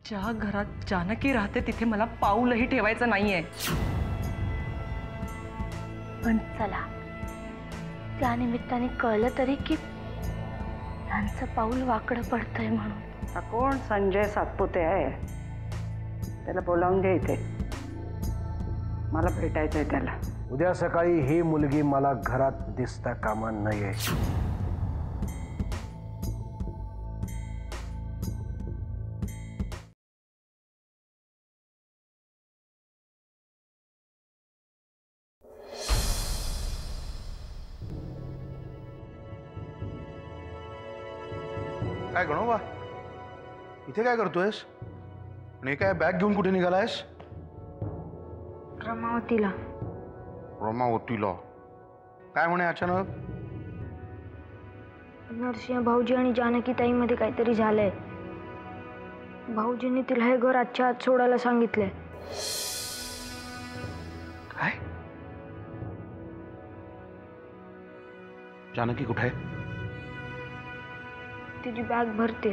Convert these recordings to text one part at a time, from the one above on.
ज्या घरात जानकी राहते तिथे मला पाऊलही ठेवायचं नाहीये। पण चला, त्या निमित्ताने कळलं तरी की त्यांचं पाऊल वाकडं पडतंय म्हणून। हा कोण संजय सातपुते आहे? त्याला बोलावून घे इथे, मला भेटायचंय त्याला। उद्या सकाळी ही मुलगी मला घरात दिसता कामा नये। काय गणोबा, इथे काय करतोयस? आणि काय बॅग घेऊन कुठे निघालायस? रमावतीला। रमावतीला काय म्हणे अचानक? नरसिंह भाऊजी आणि जानकी ताईमध्ये काहीतरी झालंय। भाऊजींनी तिला हे घर आजच्या आज सोडायला सांगितलंय। काय? जानकी कुठे आहे? तिची बॅग भरते।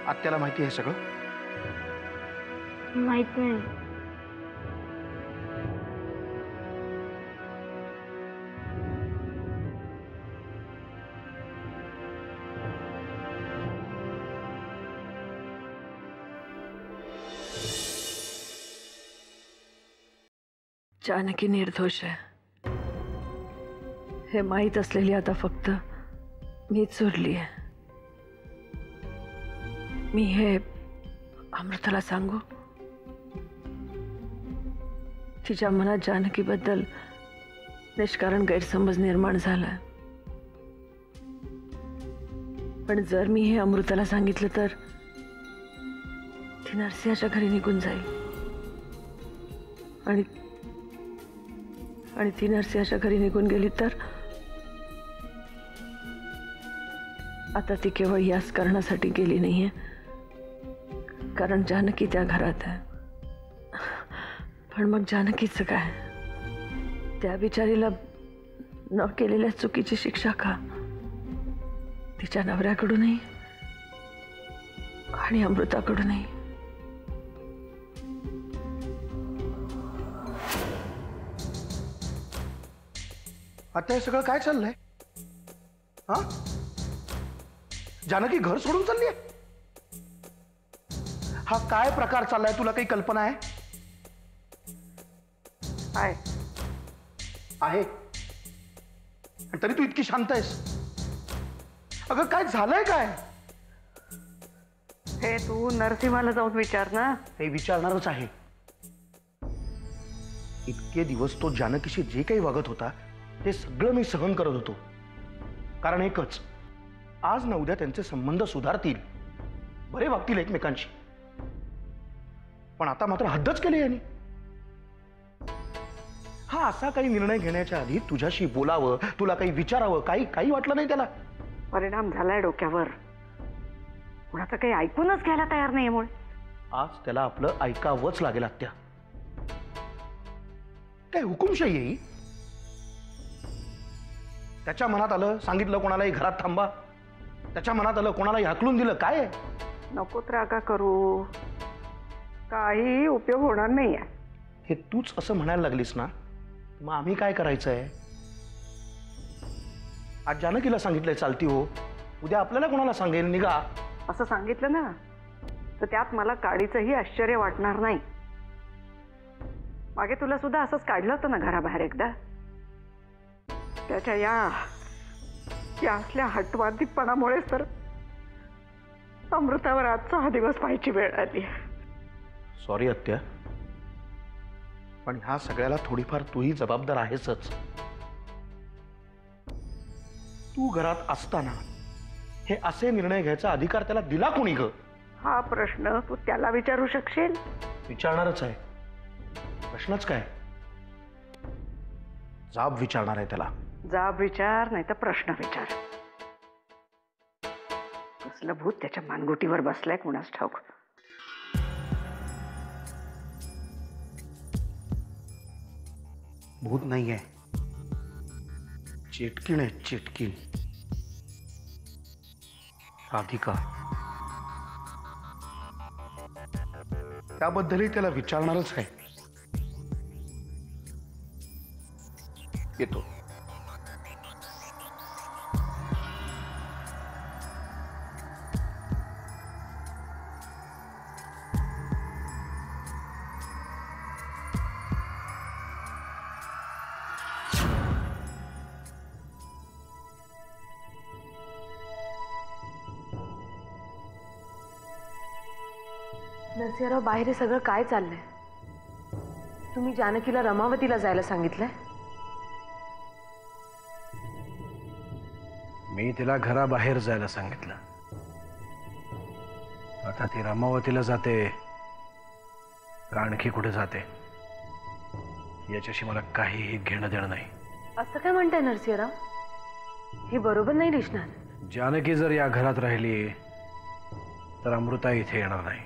आत्याला माहिती आहे सगळं? माहित नाही। जानकी निर्दोष आहे हे माहीत असलेली आता फक्त मीच उरली आहे। मी हे अमृताला सांगू? तिच्या मनात जानकीबद्दल निष्कारण गैरसमज निर्माण झालाय, पण जर मी हे अमृताला सांगितलं तर ती नरसिंहाच्या घरी निघून जाईल आणि ती नरसिंहाच्या घरी निघून गेली तर आता ती केवळ याच कारणासाठी गेली नाहीये कारण जानकी त्या घरात आहे। पण मग जानकीचं काय? त्या बिचारीला न केलेल्या चुकीची शिक्षा का? तिच्या नवऱ्याकडूनही आणि अमृताकडूनही। आता हे सगळं काय चाललंय? हा, जानकी घर सोडून चालली आहे? हा काय प्रकार चाललाय? तुला काही कल्पना आहे? आहे आणि तरी तू इतकी शांत आहेस? अगं काय झालंय काय? हे तू नरसिंहाला जाऊन विचार ना। हे विचारणारच आहे। इतके दिवस तो जानकीशी जे काही वागत होता ते सगळं मी सहन करत होतो, कारण एकच, आज ना उद्या त्यांचे संबंध सुधारतील, बरे वागतील एकमेकांशी। पण आता मात्र हद्दच केली यांनी। हा असा काही निर्णय घेण्याच्या आधी तुझ्याशी बोलावं, तुला काही विचारावं, काही वाटलं नाही त्याला? परिणाम झालाय डोक्यावर। कुणाचं काही ऐकूनच घ्यायला तयार नाही मुळे आज त्याला आपलं ऐकावंच लागेल आत्या। काय हुकुमशाही आहे? त्याच्या मनात आलं सांगितलं कोणालाही घरात थांबा, त्याच्या मनात आलं कोणालाही हाकलून दिलं। काय आहे? नको त्रागा करू, काही उपयोग होणार नाही आहे। हे तूच असं म्हणायला लागलीस ना, मग आम्ही काय करायचंय? आज जानकीला सांगितलंय चालती हो, उद्या आपल्याला कोणाला सांगेल? निघा असं सांगितलं ना तर त्यात मला काडीचंही आश्चर्य वाटणार नाही। मागे तुला सुद्धा असंच काढलं होतं ना घराबाहेर एकदा। त्याच्या या असल्या हटवादीपणामुळेच तर अमृतावर आजचा हा दिवस पाहायची वेळ आली। सॉरी आत्या, पण ह्या सगळ्याला थोडीफार तूही जबाबदार आहेसच। तू घरात असताना हे असे निर्णय घ्यायचा अधिकार त्याला दिला कोणी ग? हा प्रश्न तू त्याला विचारू शकशील? विचारणारच आहे। प्रश्नच काय, जाब विचारणार आहे त्याला। जाब विचार नाही तर प्रश्न विचार। कसलं भूत त्याच्या मानगुटीवर बसलाय कुणास ठाऊक। भूत नाहीये, चेटकीण आहे, चेटकीण। राधिका, त्याबद्दलही त्याला विचारणारच आहे. येतो. नरसिंहराव, बाहेर हे सगळं काय चाललंय? तुम्ही जानकीला रमावतीला जायला सांगितलंय? मी तिला घराबाहेर जायला सांगितलं. आता ती रमावतीला जाते का आणखी कुठे जाते याच्याशी मला काहीही घेणं देणं नाही. असं काय म्हणताय नरसिंहराव? हे बरोबर नाही दिसणार. जानकी जर या घरात राहिली तर अमृता इथे येणार नाही,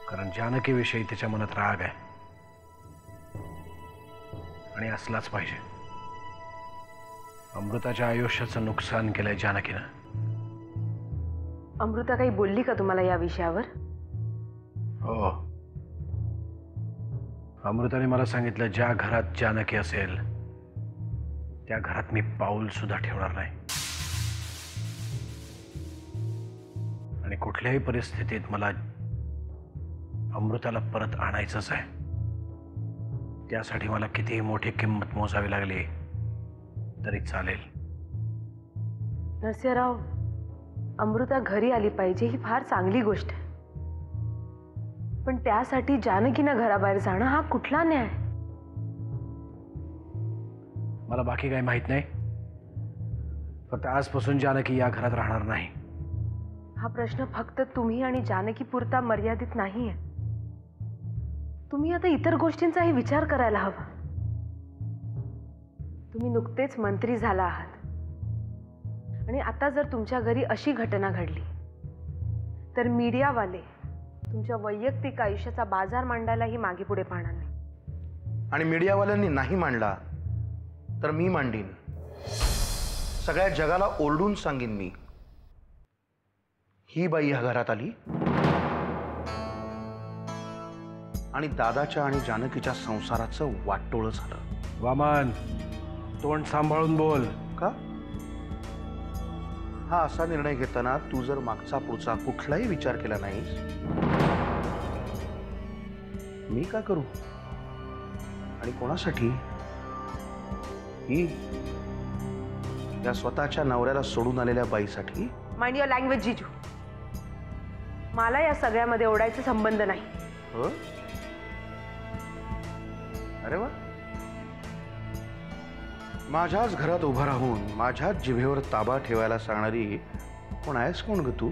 कारण जानकीविषयी तिच्या मनात राग आहे आणि असलाच पाहिजे. अमृताच्या आयुष्याचं नुकसान केलंय जानकीनं. अमृता काही बोलली का तुम्हाला या विषयावर? हो, अमृताने मला सांगितलं ज्या घरात जानकी असेल त्या घरात मी पाऊल सुद्धा ठेवणार नाही आणि कुठल्याही परिस्थितीत मला अमृताला परत आणायचंच आहे. त्यासाठी मला कितीही मोठी किंमत मोजावी लागली तरी चालेल. नरसिंहराव, अमृता घरी आली पाहिजे ही फार चांगली गोष्ट आहे, पण त्यासाठी जानकीनं घराबाहेर जाणं हा कुठला न्याय? मला बाकी काही माहित नाही, फक्त आजपासून जानकी या घरात राहणार नाही. हा प्रश्न फक्त तुम्ही आणि जानकी पुरता मर्यादित नाहीये. तुम्ही आता इतर गोष्टींचाही विचार करायला हवा. तुम्ही नुकतेच मंत्री झाला आहात आणि आता जर तुमच्या घरी अशी घटना घडली तर मीडियावाले तुमच्या वैयक्तिक आयुष्याचा बाजार मांडायलाही मागे पुढे पाहणार नाही. आणि मीडियावाल्यांनी नाही मांडला तर मी मांडीन. सगळ्या जगाला ओरडून सांगेन मी, ही बाई ह्या घरात आली आणि दादाच्या आणि जानकीच्या संसाराचं वाटोळं झालं. वामन, तोंड सांभाळून बोल. का? हा असा निर्णय घेताना तू जर मागचा पुढचा कुठलाही विचार केला नाहीस, मी का करू? आणि कोणासाठी? ही या स्वतःच्या नवऱ्याला सोडून आलेल्या बाईसाठी. माइंड युअर लँग्वेज जिजू. मला या सगळ्यामध्ये ओढायचा संबंध नाही. हो? अरे वा, माझ्याच घरात उभं राहून माझ्याच जिभेवर ताबा ठेवायला सांगणारी कोण आहेस कोण ग तू?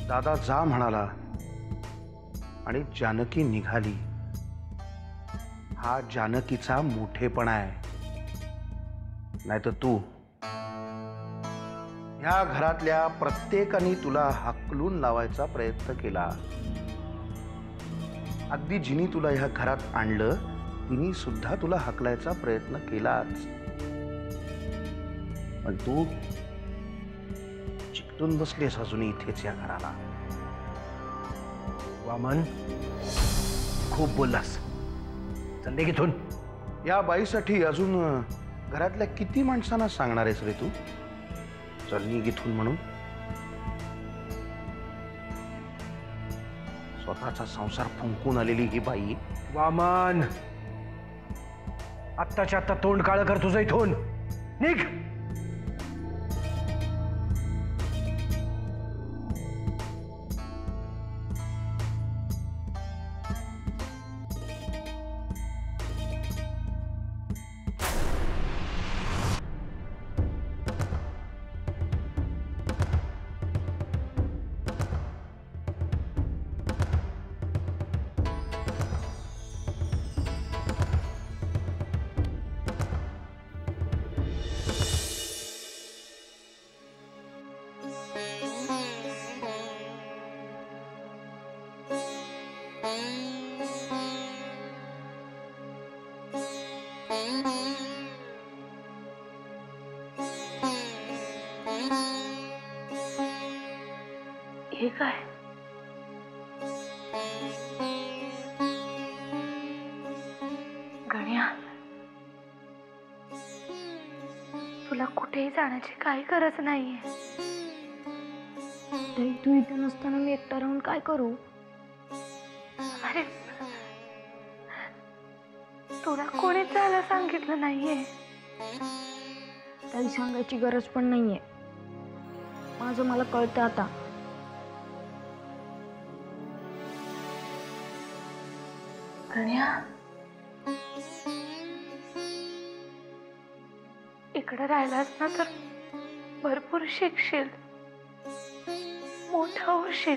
दादा जा म्हणाला आणि जानकी निघाली. हा जानकीचा मोठेपणा आहे, नाहीतर तू. ह्या घरातल्या प्रत्येकाने तुला हाकलून लावायचा प्रयत्न केला. अगदी जिनी तुला ह्या घरात आणलं तिने सुद्धा तुला हाकलायचा प्रयत्न केलाच, पण तू चिकटून बसलीस अजूनही इथेच या घराला. वामन, खूप बोललास. चल निघ इथून. या बाईसाठी अजून घरातल्या किती माणसांना सांगणार आहेस रे तू? चल निघ इथून म्हणून. स्वतःचा संसार फुंकून आलेली ही बाई. वामन, आत्ताच्या आत्ता तोंड काळं कर तुझं इथून. निघ. ठीक आहे. गण्या, तुला कुठेही जाण्याची काही गरज नाहीये. तू इथे नसताना मी एकटा राहून काय करू? अरे, तुला कोणीच जायला सांगितलं नाहीये. काही सांगायची गरज पण नाहीये. माझं मला कळतं आता. गण्या, इकडे राहिलास ना तर भरपूर शिकशील, मोठा होशील.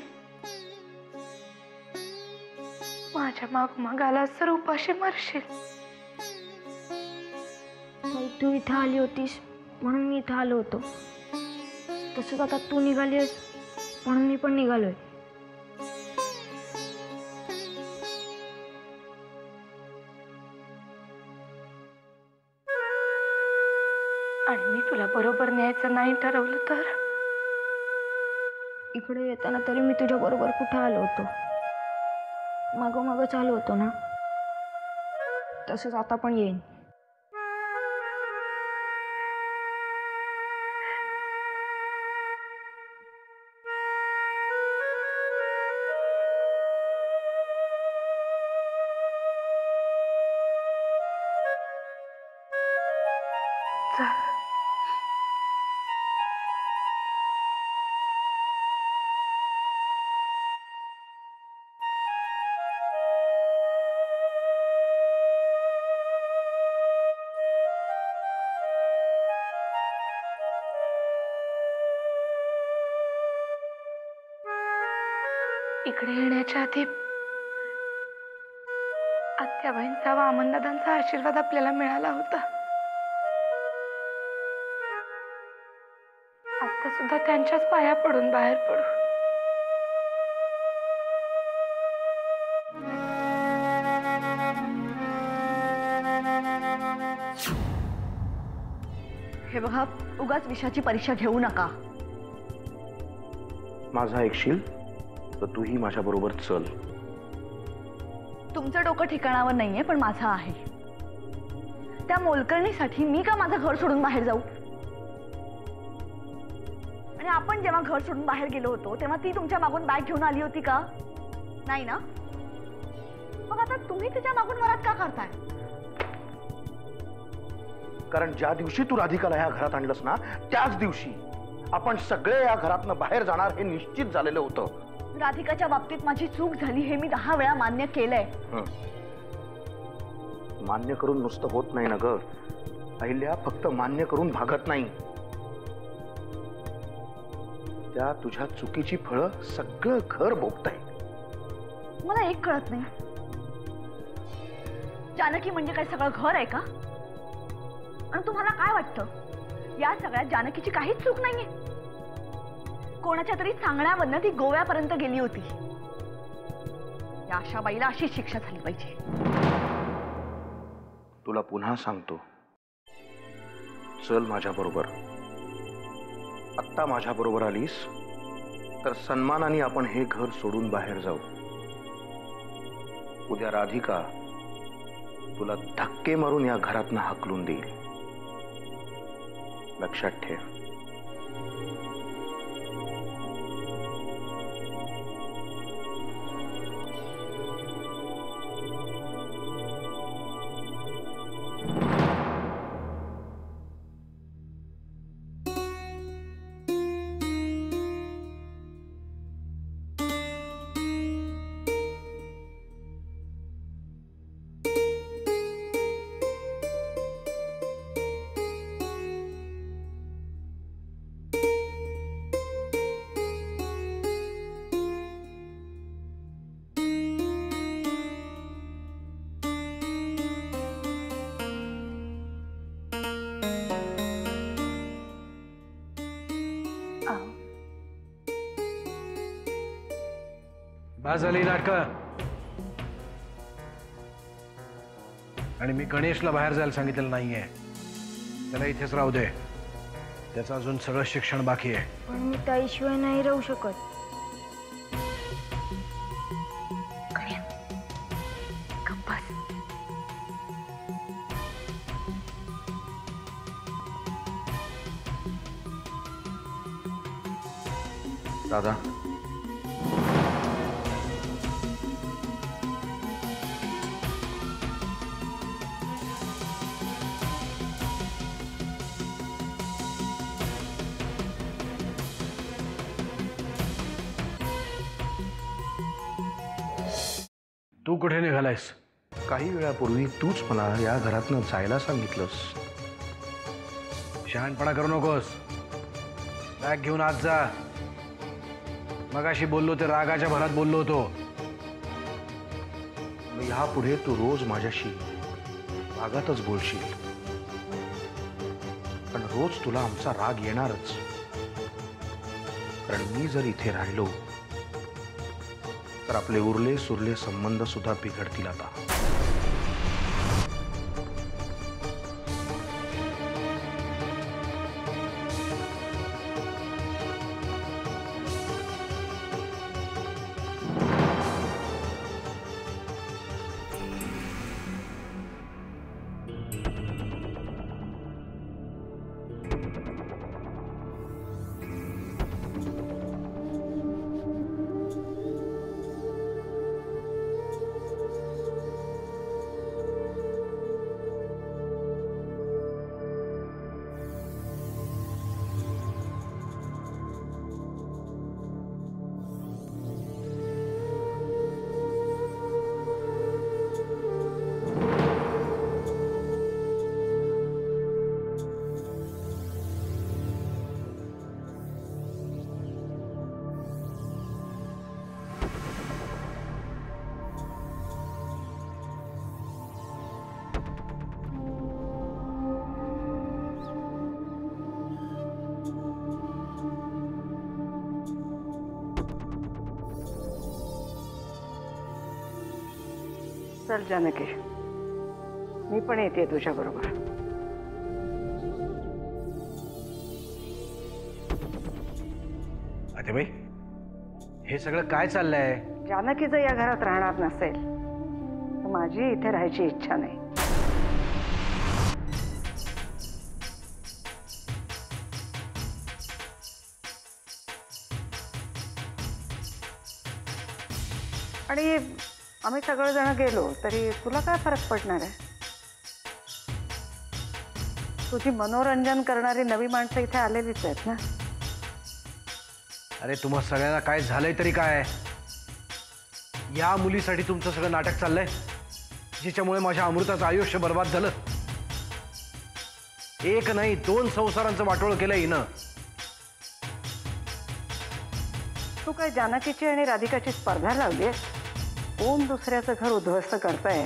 माझ्या मागोमाग आलास तर उपाशी मरशील. तू इथं आली होतीस म्हणून मी इथं आलो होतो. तसंच आता तू निघालीस म्हणून मी पण निघालोय. आणि मी तुला बरोबर न्यायचं नाही ठरवलं तर? इकडे येताना तरी मी तुझ्या बरोबर कुठे आलो होतो? मागोमागच आलो होतो ना. तसंच आता पण येईन. इकडे येण्याच्या आधी आत्याबाईंचा व वामनदादांचा आशीर्वाद आपल्याला मिळाला होता. आता सुद्धा त्यांच्याच पाया पडून बाहेर पडू. हे बघा, उगाच विषयाची परीक्षा घेऊ नका. माझं ऐकशील तर तूही माझ्या बरोबर चल. तुमचं डोकं ठिकाणावर नाहीये, पण माझं आहे. त्या मोलकरणीसाठी मी का माझं घर सोडून बाहेर जाऊ? आणि आपण जेव्हा घर सोडून बाहेर गेलो होतो तेव्हा ती तुमच्या मागून बॅग घेऊन आली होती का? नाही ना? मग आता तुम्ही तिच्या मागून वरात का करताय? कारण ज्या दिवशी तू राधिकाला ह्या घरात आणलंस ना, त्याच दिवशी आपण सगळे या घरातनं बाहेर जाणार हे निश्चित झालेलं होतं. राधिकाच्या बाबतीत माझी चूक झाली हे मी 10 वेळा मान्य केलंय. मान्य करून नुसतं होत नाही ना ग अहिल्या. फक्त मान्य करून भागत नाही. त्या तुझ्या चुकीची फळं सगळं घर भोगतंय. मला एक कळत नाही, जानकी म्हणजे काय सगळं घर आहे का? आणि तुम्हाला काय वाटतं या सगळ्यात जानकीची काहीच चूक नाहीये? कोणाच्या तरी सांगण्यावरनं ती गोव्यापर्यंत गेली होती. या आशाबाईला अशी शिक्षा झाली पाहिजे. तुला पुन्हा सांगतो, चल माझ्या बरोबर. आत्ता माझ्या बरोबर आलीस तर सन्मानाने आपण हे घर सोडून बाहेर जाऊ. उद्या राधिका तुला धक्के मारून या घरातनं हाकलून देईल. लक्षात ठेव. बस झाली नाटकं. आणि मी गणेशला बाहेर जायला सांगितलेलं नाहीये. त्याला इथेच राहू दे. त्याचं अजून सगळं शिक्षण बाकी आहे. पण मी त्याशिवाय नाही राहू शकत. दादा, तू कुठे निघालायस? काही वेळापूर्वी तूच मला या घरातनं जायला सांगितलंस. शहाणपणा करू नकोस. बॅग घेऊन आत जा. मगाशी बोललो ते रागाच्या भरात बोललो होतो. मग ह्यापुढे तू रोज माझ्याशी रागातच बोलशील, पण रोज तुला आमचा राग येणारच. कारण मी जर इथे राहिलो तर आपले उरले सुरले संबंध सुद्धा बिघडतील. आता चल जानकी, मी पण येते तुझ्या बरोबर. आतेबाई, हे सगळं काय चाललंय? जानकी जर या घरात राहणार नसेल तर माझी इथे राहायची इच्छा नाही. आणि आम्ही सगळेजण गेलो तरी तुला काय फरक पडणार आहे? तुझी मनोरंजन करणारी नवी माणसं इथे आलेलीच आहेत ना. अरे तुम्हा सगळ्यांना काय झालंय तरी काय? या मुलीसाठी तुमचं सगळं नाटक चाललंय, जिच्यामुळे माझ्या अमृताचं आयुष्य बर्बाद झालं. एक नाही 2 संसारांचं वाटोळ केलं हिनं. तू काय जानकीची आणि राधिकाची स्पर्धा लावलीस? कोण दुसऱ्याचं घर उद्ध्वस्त करताय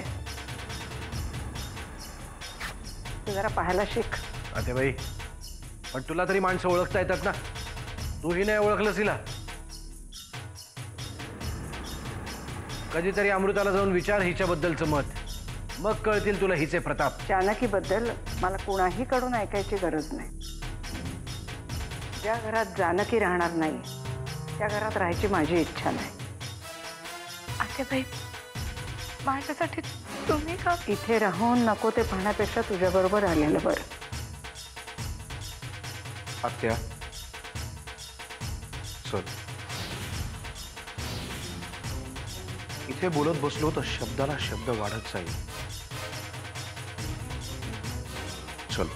ते जरा पाहायला शिक. आतेबाई, पण तुला तरी माणसं ओळखता येतात ना. तूही नाही ओळखलंस हिला. कधीतरी अमृताला जाऊन विचार हिच्याबद्दलचं मत, मग कळतील तुला हिचे प्रताप. जानकीबद्दल मला कुणाही कडून ऐकायची गरज नाही. ज्या घरात जानकी राहणार नाही त्या घरात राहायची माझी इच्छा नाही. आतेबाई, माझ्यासाठी तुम्ही का? इथे राहून नको ते पाहण्यापेक्षा तुझ्याबरोबर आलेलं बरं. आत्या, चल. इथे बोलत बसलो तर शब्दाला शब्द वाढत जाईल. चल.